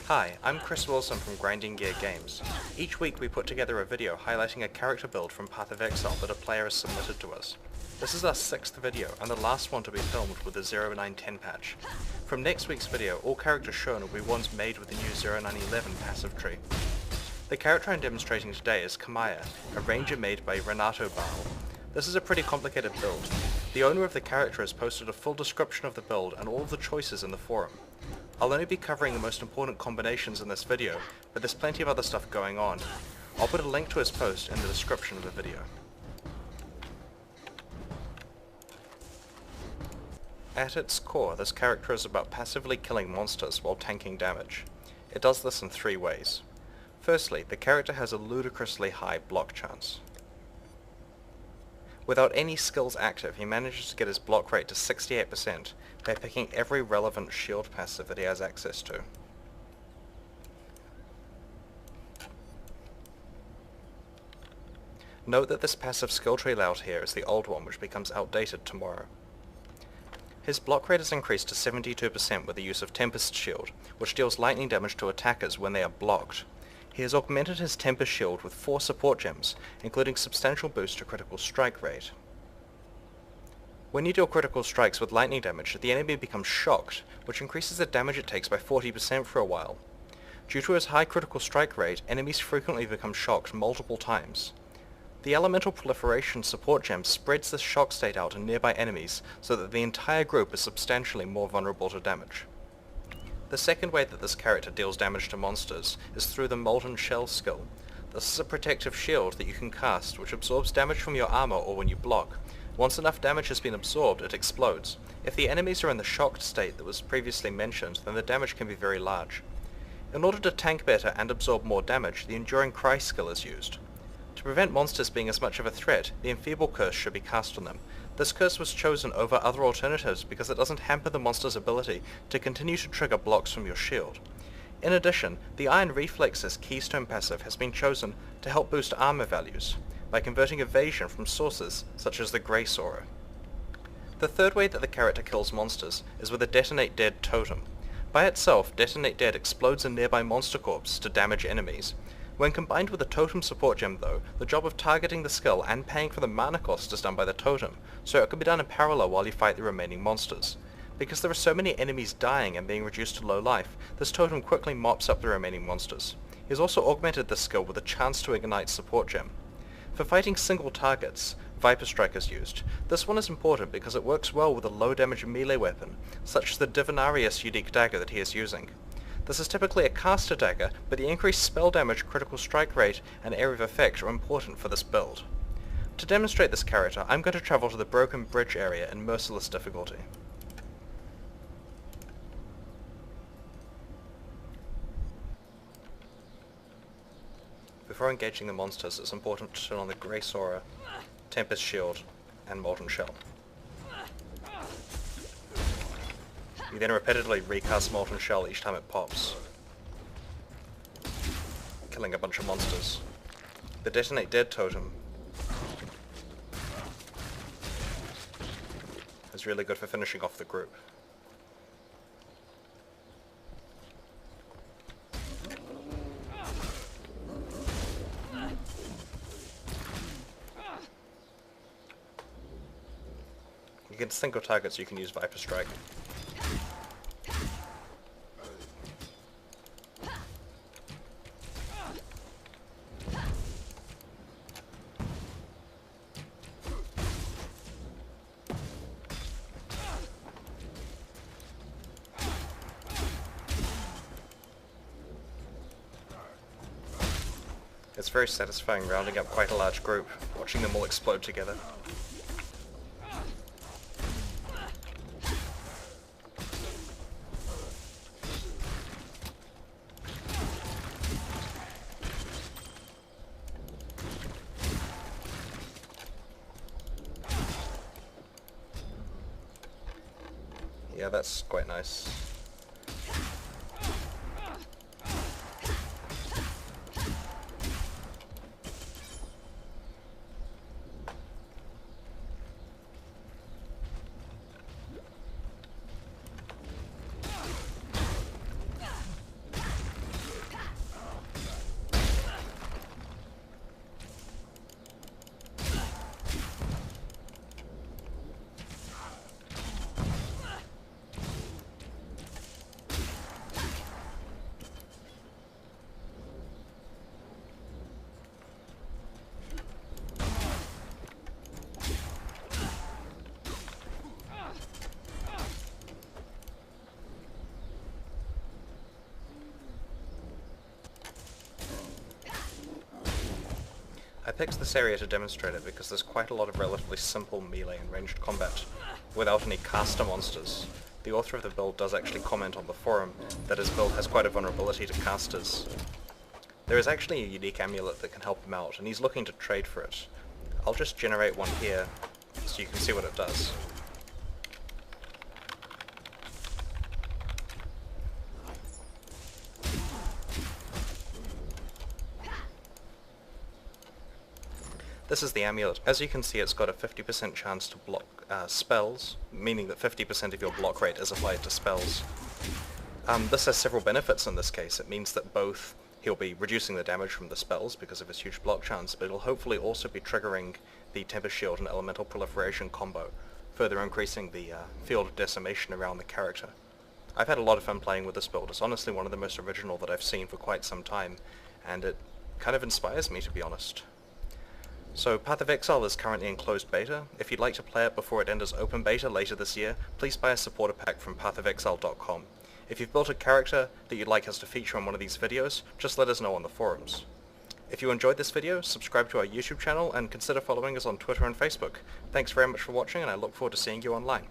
Hi, I'm Chris Wilson from Grinding Gear Games. Each week we put together a video highlighting a character build from Path of Exile that a player has submitted to us. This is our 6th video, and the last one to be filmed with the 0910 patch. From next week's video, all characters shown will be ones made with the new 0911 passive tree. The character I'm demonstrating today is Kamaya, a ranger made by Renato Baal. This is a pretty complicated build. The owner of the character has posted a full description of the build and all of the choices in the forum. I'll only be covering the most important combinations in this video, but there's plenty of other stuff going on. I'll put a link to his post in the description of the video. At its core, this character is about passively killing monsters while tanking damage. It does this in 3 ways. Firstly, the character has a ludicrously high block chance. Without any skills active, he manages to get his block rate to 68% by picking every relevant shield passive that he has access to. Note that this passive skill tree layout here is the old one, which becomes outdated tomorrow. His block rate is increased to 72% with the use of Tempest Shield, which deals lightning damage to attackers when they are blocked. He has augmented his Tempest Shield with 4 support gems, including substantial boost to critical strike rate. When you deal critical strikes with lightning damage, the enemy becomes shocked, which increases the damage it takes by 40% for a while. Due to his high critical strike rate, enemies frequently become shocked multiple times. The Elemental Proliferation support gem spreads this shock state out to nearby enemies so that the entire group is substantially more vulnerable to damage. The second way that this character deals damage to monsters is through the Molten Shell skill. This is a protective shield that you can cast, which absorbs damage from your armor or when you block. Once enough damage has been absorbed, it explodes. If the enemies are in the shocked state that was previously mentioned, then the damage can be very large. In order to tank better and absorb more damage, the Enduring Cry skill is used. To prevent monsters being as much of a threat, the Enfeeble Curse should be cast on them. This curse was chosen over other alternatives because it doesn't hamper the monster's ability to continue to trigger blocks from your shield. In addition, the Iron Reflex's Keystone passive has been chosen to help boost armor values, by converting evasion from sources such as the Grace Aura. The third way that the character kills monsters is with a Detonate Dead totem. By itself, Detonate Dead explodes a nearby monster corpse to damage enemies. When combined with a totem support gem though, the job of targeting the skill and paying for the mana cost is done by the totem, so it can be done in parallel while you fight the remaining monsters. Because there are so many enemies dying and being reduced to low life, this totem quickly mops up the remaining monsters. He has also augmented this skill with a chance to ignite support gem. For fighting single targets, Viper Strike is used. This one is important because it works well with a low damage melee weapon, such as the Divinarius unique dagger that he is using. This is typically a caster dagger, but the increased spell damage, critical strike rate, and area of effect are important for this build. To demonstrate this character, I'm going to travel to the Broken Bridge area in Merciless difficulty. Before engaging the monsters, it's important to turn on the Grace Aura, Tempest Shield, and Molten Shell. You then repeatedly recast Molten Shell each time it pops, killing a bunch of monsters. The Detonate Dead totem is really good for finishing off the group. Against single targets you can use Viper Strike. It's very satisfying rounding up quite a large group, watching them all explode together. Yeah, that's quite nice. picked this area to demonstrate it because there's quite a lot of relatively simple melee and ranged combat without any caster monsters. The author of the build does actually comment on the forum that his build has quite a vulnerability to casters. There is actually a unique amulet that can help him out, and he's looking to trade for it. I'll just generate one here so you can see what it does. This is the amulet. As you can see, it's got a 50% chance to block spells, meaning that 50% of your block rate is applied to spells. This has several benefits in this case. It means that both he'll be reducing the damage from the spells because of his huge block chance, but it'll hopefully also be triggering the Tempest Shield and Elemental Proliferation combo, further increasing the field of decimation around the character. I've had a lot of fun playing with this build. It's honestly one of the most original that I've seen for quite some time, and it kind of inspires me, to be honest. So Path of Exile is currently in closed beta. If you'd like to play it before it enters open beta later this year, please buy a supporter pack from pathofexile.com. If you've built a character that you'd like us to feature on one of these videos, just let us know on the forums. If you enjoyed this video, subscribe to our YouTube channel and consider following us on Twitter and Facebook. Thanks very much for watching, and I look forward to seeing you online.